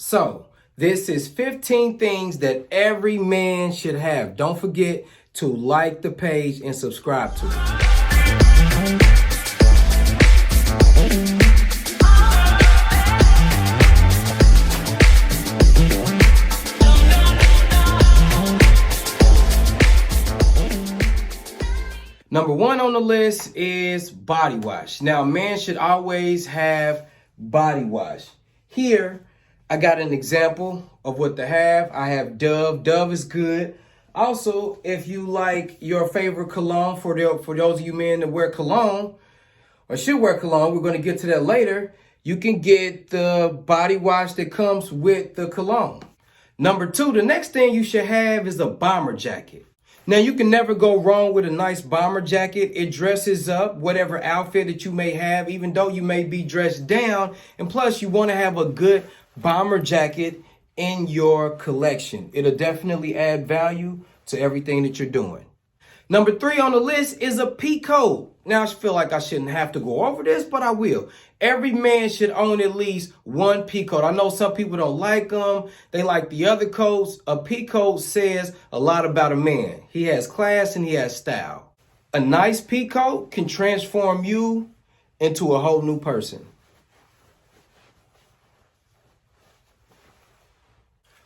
So this is 15 things that every man should have. Don't forget to like the page and subscribe to it. Number one on the list is body wash. Now, men should always have body wash. Here, I got an example of what to have. I have Dove. Dove is good. Also, if you like your favorite cologne, for those of you men that wear cologne or should wear cologne, we're going to get to that later. You can get the body wash that comes with the cologne. Number two, the next thing you should have is a bomber jacket. Now, you can never go wrong with a nice bomber jacket. It dresses up whatever outfit that you may have, even though you may be dressed down. And plus, you want to have a good bomber jacket in your collection. It'll definitely add value to everything that you're doing. Number three on the list is a pea coat. Now, I feel like I shouldn't have to go over this, but I will. Every man should own at least one pea coat. I know some people don't like them. They like the other coats. A pea coat says a lot about a man. He has class and he has style. A nice pea coat can transform you into a whole new person.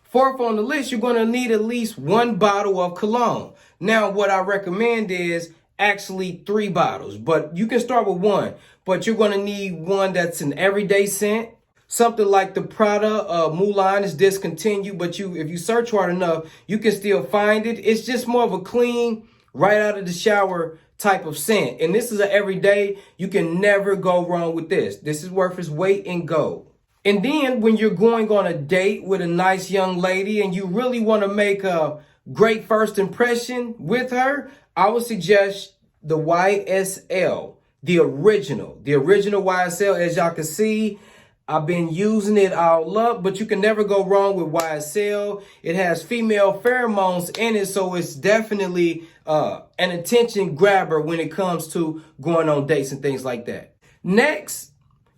Fourth on the list, you're going to need at least one bottle of cologne. Now, what I recommend is actually 3 bottles, but you can start with one. But you're going to need one that's an everyday scent. Something like the Prada Mulan is discontinued, but if you search hard enough, you can still find it. It's just more of a clean, right out of the shower type of scent. And this is an everyday. You can never go wrong with this. This is worth its weight in gold. And then when you're going on a date with a nice young lady and you really want to make a great first impression with her, I would suggest the YSL, the original YSL. As y'all can see, I've been using it all up, but you can never go wrong with YSL. It has female pheromones in it, so it's definitely an attention grabber when it comes to going on dates and things like that. Next,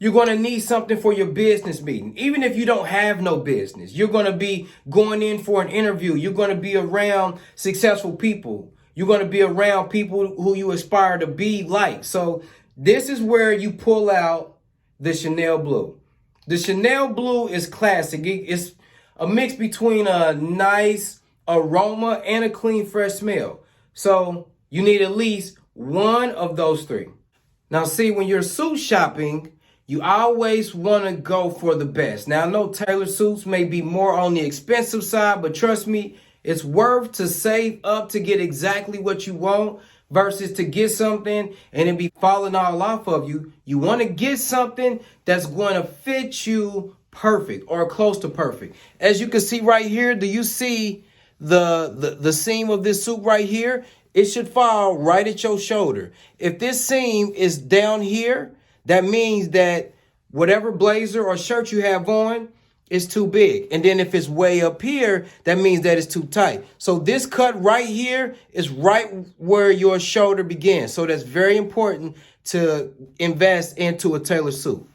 you're going to need something for your business meeting. Even if you don't have no business, you're going to be going in for an interview. You're going to be around successful people. You're going to be around people who you aspire to be like. So this is where you pull out the Chanel Blue. The Chanel Blue is classic. It's a mix between a nice aroma and a clean, fresh smell. So you need at least one of those 3. Now, see, when you're suit shopping, you always want to go for the best. Now, I know tailored suits may be more on the expensive side, but trust me, it's worth to save up to get exactly what you want versus to get something and it be falling all off of you. You want to get something that's going to fit you perfect or close to perfect. As you can see right here, do you see the seam of this suit right here? It should fall right at your shoulder. If this seam is down here, that means that whatever blazer or shirt you have on is too big. And then if it's way up here, that means that it's too tight. So this cut right here is right where your shoulder begins. So that's very important to invest into a tailored suit.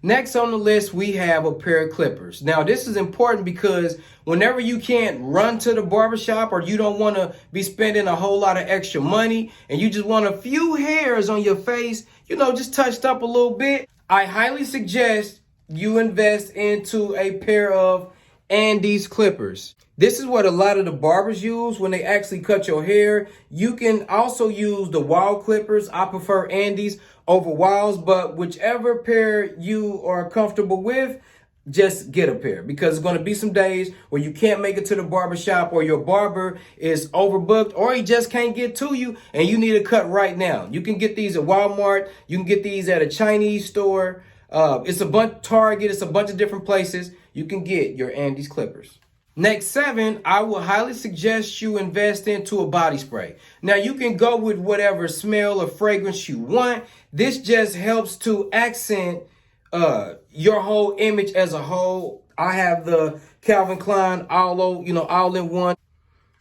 Next on the list, we have a pair of clippers. Now, this is important because whenever you can't run to the barbershop or you don't want to be spending a whole lot of extra money and you just want a few hairs on your face, just touched up a little bit, I highly suggest you invest into a pair of Andes clippers. This is what a lot of the barbers use when they actually cut your hair. You can also use the wall clippers. I prefer Andes over walls, but whichever pair you are comfortable with, just get a pair because it's going to be some days where you can't make it to the barbershop or your barber is overbooked or he just can't get to you and you need a cut right now. You can get these at Walmart. You can get these at a Chinese store. It's a bunch Target. It's a bunch of different places. You can get your Andes clippers. Next 7, I would highly suggest you invest into a body spray. Now, you can go with whatever smell or fragrance you want. This just helps to accent your whole image as a whole. I have the Calvin Klein all in one.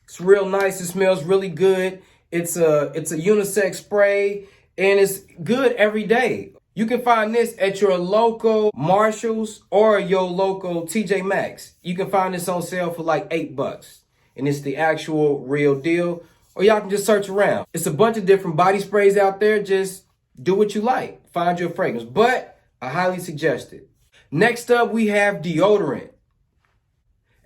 It's real nice. It smells really good. It's a unisex spray and it's good every day. You can find this at your local Marshalls or your local TJ Maxx. You can find this on sale for like $8. And it's the actual real deal. Or y'all can just search around. It's a bunch of different body sprays out there. Just do what you like. Find your fragrance. But I highly suggest it. Next up, we have deodorant.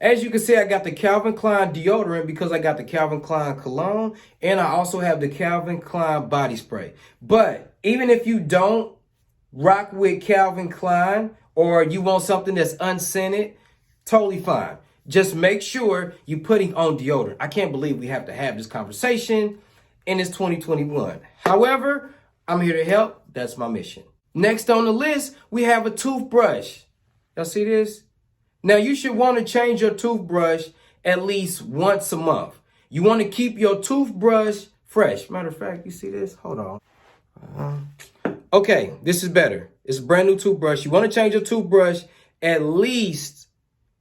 As you can see, I got the Calvin Klein deodorant because I got the Calvin Klein cologne. And I also have the Calvin Klein body spray. But even if you don't rock with Calvin Klein or you want something that's unscented, totally fine. Just make sure you're putting on deodorant. I can't believe we have to have this conversation and it's 2021. However, I'm here to help. That's my mission. Next on the list, we have a toothbrush. Y'all see this? Now, you should want to change your toothbrush at least once a month. You want to keep your toothbrush fresh. Matter of fact, you see this? Hold on. Okay, this is better. It's a brand new toothbrush. You want to change your toothbrush at least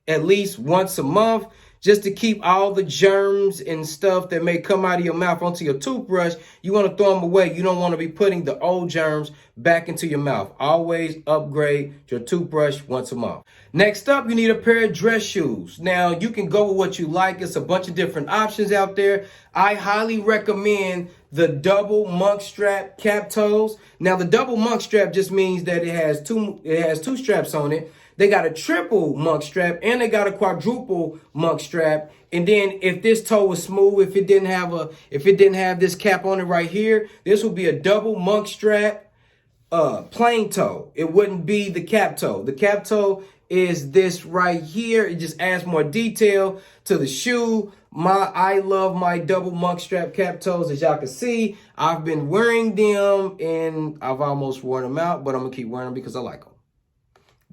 once a month, just to keep all the germs and stuff that may come out of your mouth onto your toothbrush. You want to throw them away. You don't want to be putting the old germs back into your mouth. Always upgrade your toothbrush once a month. Next up, you need a pair of dress shoes. Now, you can go with what you like. It's a bunch of different options out there. I highly recommend the double monk strap cap toes. Now, the double monk strap just means that it has two straps on it. They got a triple monk strap and they got a quadruple monk strap. And then if this toe was smooth, if it didn't have this cap on it right here, this would be a double monk strap plain toe. It wouldn't be the cap toe. The cap toe is this right here. It just adds more detail to the shoe. I love my double monk strap cap toes. As y'all can see, I've been wearing them and I've almost worn them out, but I'm gonna keep wearing them because I like them.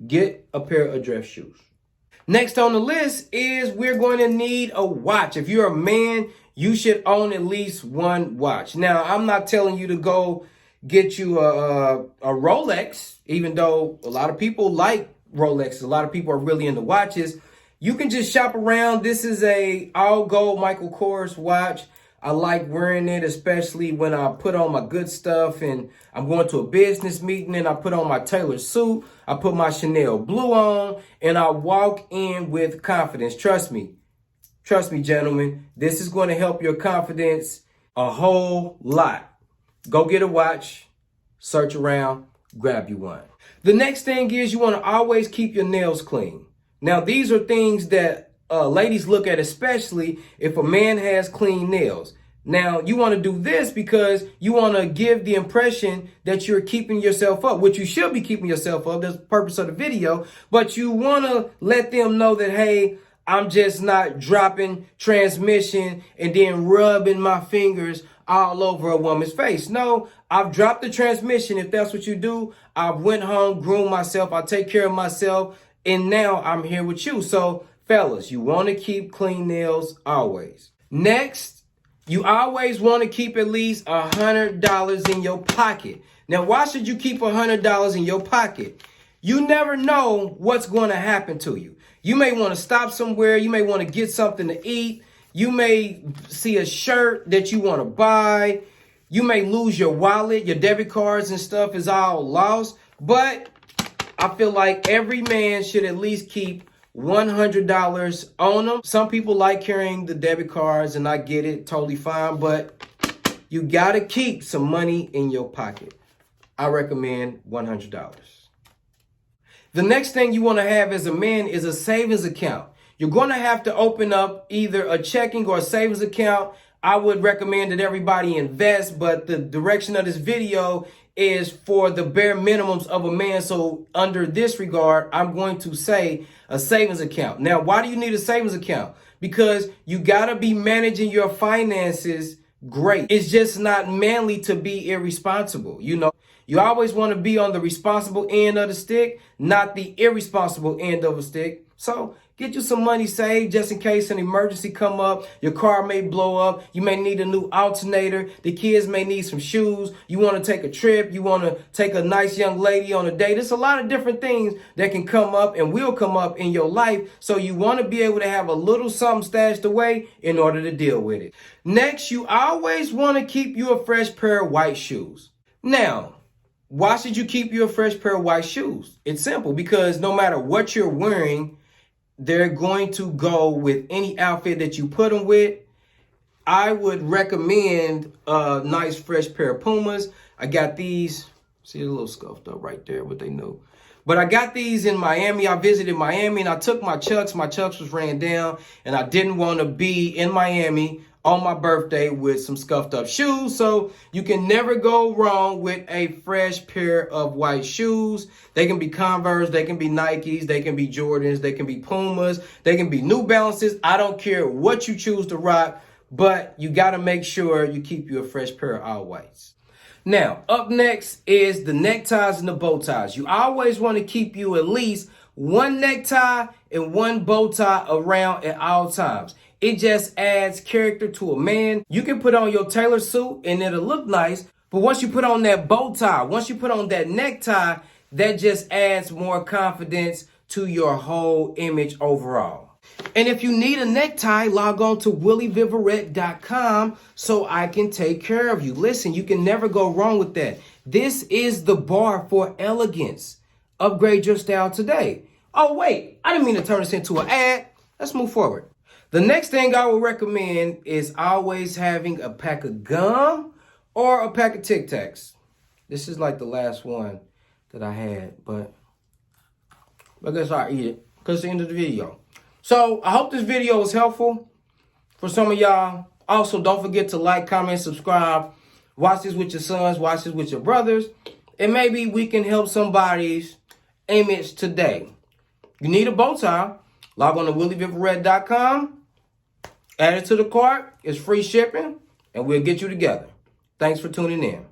Get a pair of dress shoes. Next on the list is we're going to need a watch. If you're a man, you should own at least one watch. Now, I'm not telling you to go get you a Rolex, even though a lot of people like Rolexes. A lot of people are really into watches. You can just shop around. This is a all gold Michael Kors watch. I like wearing it, especially when I put on my good stuff and I'm going to a business meeting and I put on my tailored suit. I put my Chanel blue on and I walk in with confidence. Trust me, gentlemen, this is going to help your confidence a whole lot. Go get a watch, search around, grab you one. The next thing is you want to always keep your nails clean. Now, these are things that ladies look at, especially if a man has clean nails. Now, you want to do this because you want to give the impression that you're keeping yourself up, which you should be keeping yourself up. That's the purpose of the video. But you want to let them know that, hey, I'm just not dropping transmission and then rubbing my fingers all over a woman's face. No, I've dropped the transmission. If that's what you do, I went home, groomed myself. I take care of myself. And now I'm here with you. So, fellas, you want to keep clean nails always. Next, you always want to keep at least $100 in your pocket. Now, why should you keep $100 in your pocket? You never know what's going to happen to you. You may want to stop somewhere. You may want to get something to eat. You may see a shirt that you want to buy. You may lose your wallet. Your debit cards and stuff is all lost. But I feel like every man should at least keep $100 on them. Some people like carrying the debit cards, and I get it, totally fine, but you gotta keep some money in your pocket. I recommend $100. The next thing you want to have as a man is a savings account. You're going to have to open up either a checking or a savings account. I would recommend that everybody invest, but the direction of this video is for the bare minimums of a man. So under this regard, I'm going to say a savings account. Now, why do you need a savings account? Because you got to be managing your finances great. It's just not manly to be irresponsible. You know, you always want to be on the responsible end of the stick, not the irresponsible end of a stick. So get you some money saved just in case an emergency come up. Your car may blow up. You may need a new alternator. The kids may need some shoes. You want to take a trip. You want to take a nice young lady on a date. There's a lot of different things that can come up and will come up in your life. So you want to be able to have a little something stashed away in order to deal with it. Next, you always want to keep you a fresh pair of white shoes. Now, Why should you keep your fresh pair of white shoes? It's simple, because no matter what you're wearing, they're going to go with any outfit that you put them with. I would recommend a nice fresh pair of Pumas. I got these. See, a little scuffed up right there, but they know. But I got these in Miami. I visited Miami and I took my Chucks. My Chucks was ran down and I didn't want to be in Miami on my birthday with some scuffed up shoes. So you can never go wrong with a fresh pair of white shoes. They can be Converse, they can be Nikes, they can be Jordans, they can be Pumas, they can be New Balances. I don't care what you choose to rock, but you got to make sure you keep you a fresh pair of all whites. Now, up next is the neckties and the bow ties. You always want to keep you at least one necktie and one bow tie around at all times. It just adds character to a man. You can put on your tailor suit and it'll look nice, but once you put on that bow tie, once you put on that necktie, that just adds more confidence to your whole image overall. And if you need a necktie, log on to willieviverette.com so I can take care of you. Listen, you can never go wrong with that. This is the bar for elegance. Upgrade your style today. Oh, wait, I didn't mean to turn this into an ad. Let's move forward. The next thing I would recommend is always having a pack of gum or a pack of Tic Tacs. This is like the last one that I had, but I guess I'll eat it because it's the end of the video. So I hope this video was helpful for some of y'all. Also, don't forget to like, comment, subscribe. Watch this with your sons. Watch this with your brothers. And maybe we can help somebody's image today. You need a bow tie. Log on to willieviverette.com. Add it to the cart. It's free shipping. And we'll get you together. Thanks for tuning in.